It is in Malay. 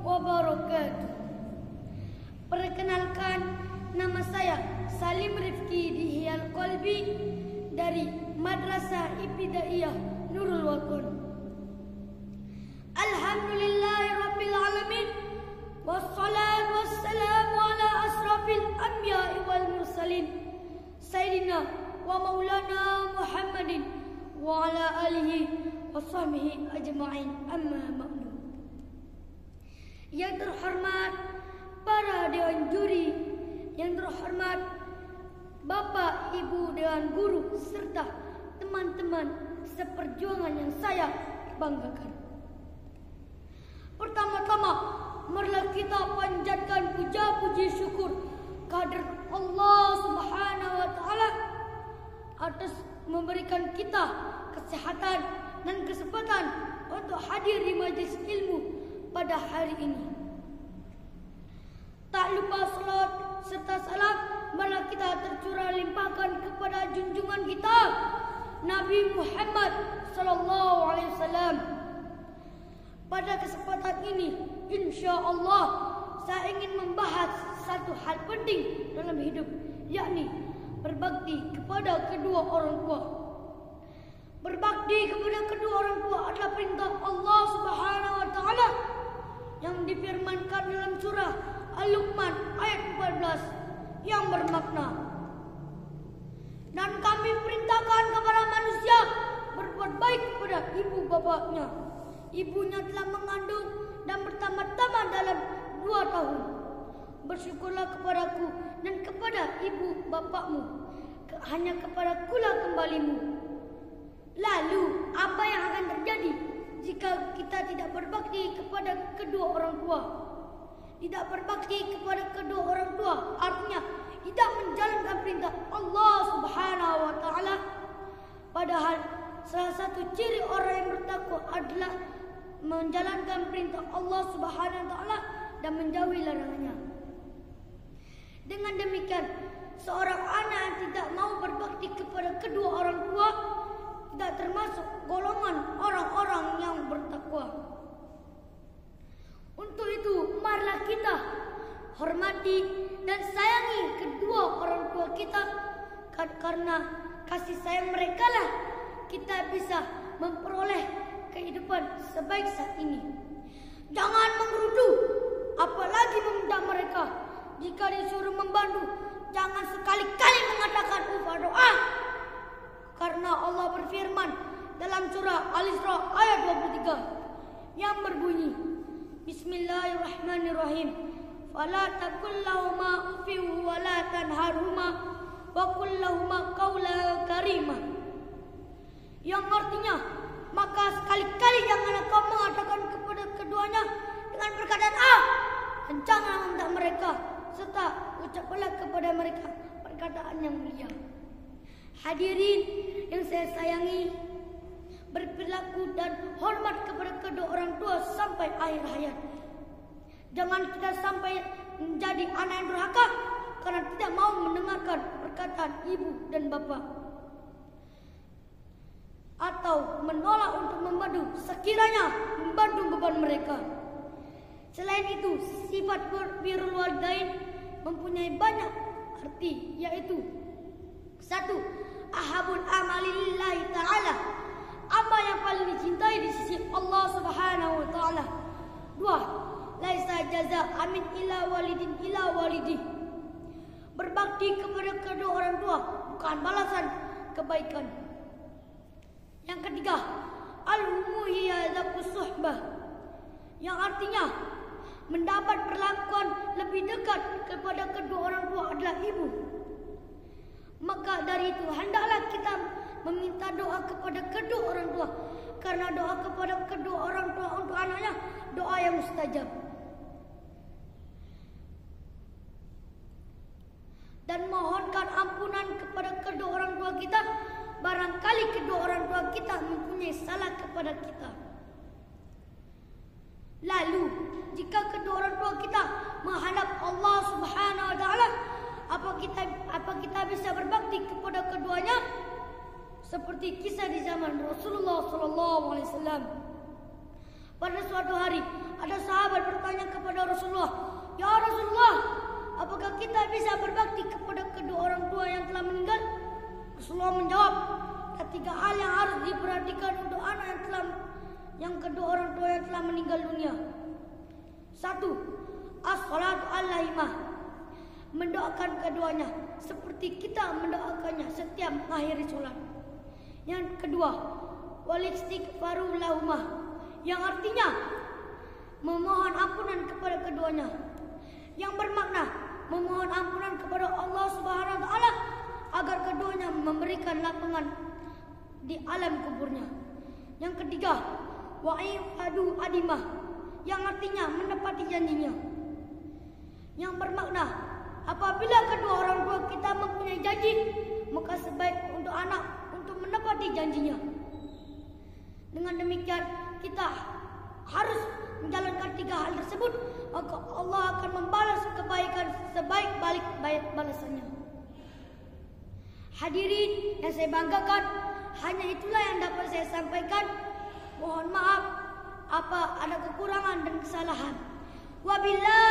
wabarakatuh. Perkenalkan, nama saya Salim Rifki Dihyal Qalbi dari Madrasah Ibtidaiyah Nurul Wakun. Alhamdulillahi Rabbil Alamin, wassalatu wassalamu ala asrafil anbiya'i wal mursalin, Sayyidina wa maulana Muhammadin wa ala alihi wa sahbihi ajma'in, amma ba'du. Yang terhormat para Dewan Juri, yang terhormat Bapak, Ibu, Dewan Guru, serta teman-teman seperjuangan yang saya banggakan. Pertama-tama, marilah kita panjatkan puja-puji syukur kehadirat Allah Subhanahu wa Ta'ala atas memberikan kita kesehatan dan kesempatan untuk hadir di majelis ilmu pada hari ini. Tak lupa salat serta salam marilah kita tercurah limpahkan kepada junjungan kita Nabi Muhammad sallallahu alaihi wasallam. Pada kesempatan ini, insya-Allah saya ingin membahas satu hal penting dalam hidup, yakni berbakti kepada kedua orang tua. Berbakti kepada kedua orang tua adalah perintah Allah Subhanahu wa Ta'ala yang difirmankan dalam surah Al-Luqman ayat 14 yang bermakna, dan kami perintahkan kepada manusia berbuat baik kepada ibu bapaknya. Ibunya telah mengandung dan bertambah-tambah dalam 2 tahun. Bersyukurlah kepadaku dan kepada ibu bapakmu, hanya kepadakulah kembalimu. Lalu apa yang akan terjadi jika kita tidak berbakti kepada kedua orang tua? Tidak berbakti kepada kedua orang tua artinya tidak menjalankan perintah Allah Subhanahu wa Ta'ala. Padahal salah satu ciri orang yang bertakwa adalah menjalankan perintah Allah Subhanahu wa Ta'ala dan menjauhi larangannya. Dengan demikian, seorang anak yang tidak mau berbakti kepada kedua orang tua tidak termasuk golongan orang-orang yang bertakwa. Untuk itu, marilah kita hormati dan sayangi kedua orang tua kita, karena kasih sayang mereka lah kita bisa memperoleh kehidupan sebaik saat ini. Jangan menggerutu, apalagi meminta mereka. Jika disuruh membantu, jangan sekali-kali mengatakan doa. Karena Allah berfirman dalam surah Al-Isra ayat 23 yang berbunyi, Bismillahirrahmanirrahim. Fala taqul lahuma uffin wa la tanharhuma wa qul lahuma qawlan karima. Yang artinya, maka sekali-kali janganlah kau mengatakan kepada keduanya dengan perkataan dan jangan membentak mereka, serta ucapkanlah kepada mereka perkataan yang mulia. Hadirin yang saya sayangi, berperilaku dan hormat kepada kedua orang tua sampai akhir hayat. Jangan kita sampai menjadi anak yang durhaka karena tidak mau mendengarkan perkataan ibu dan bapak, atau menolak untuk membantu sekiranya membantu beban mereka. Selain itu, sifat birrul walidain mempunyai banyak arti, yaitu 1. Ahabul amali lillahi ta'ala, amal yang paling dicintai di sisi Allah Subhanahu wa Ta'ala. 2. Laisa jazaa min illa walidin illa walidih, berbakti kepada kedua orang tua bukan balasan kebaikan. Yang ketiga, al-muhiyadatus suhbah, yang artinya mendapat perlakuan lebih dekat kepada kedua orang tua adalah ibu. Maka dari itu hendaklah kita meminta doa kepada kedua orang tua, karena doa kepada kedua orang tua untuk anaknya doa yang mustajab. Dan mohonkan ampunan kepada kedua orang tua kita barangkali kedua orang tua kita mempunyai salah kepada kita. Lalu, jika kedua orang tua kita menghadap Allah Subhanahu wa Ta'ala, apa kita bisa berbakti kepada keduanya? Seperti kisah di zaman Rasulullah sallallahu alaihi wasallam. Pada suatu hari, ada sahabat bertanya kepada Rasulullah, "Ya Rasulullah, apakah kita bisa berbakti kepada kedua orang tua yang telah meninggal?" Rasulullah menjawab, "Ada 3 hal yang harus diperhatikan untuk anak yang kedua orang tua yang telah meninggal dunia. 1. As-salatu alaihima, mendoakan keduanya seperti kita mendoakannya setiap mengakhiri sholat. Yang kedua, wal istighfaru lahumah, yang artinya memohon ampunan kepada keduanya, yang bermakna memohon ampunan kepada Allah Subhanahu wa taala agar keduanya memberikan lapangan di alam kuburnya. Yang ketiga, wa'ifadu adimah, yang artinya menepati janjinya, yang bermakna apabila kedua orang tua kita mempunyai janji, maka sebaik untuk anak untuk menepati janjinya. Dengan demikian kita harus menjalankan 3 hal tersebut, maka Allah akan membalas kebaikan sebaik-baik balasannya. Hadirin yang saya banggakan, hanya itulah yang dapat saya sampaikan. Mohon maaf apa ada kekurangan dan kesalahan. Wabillahi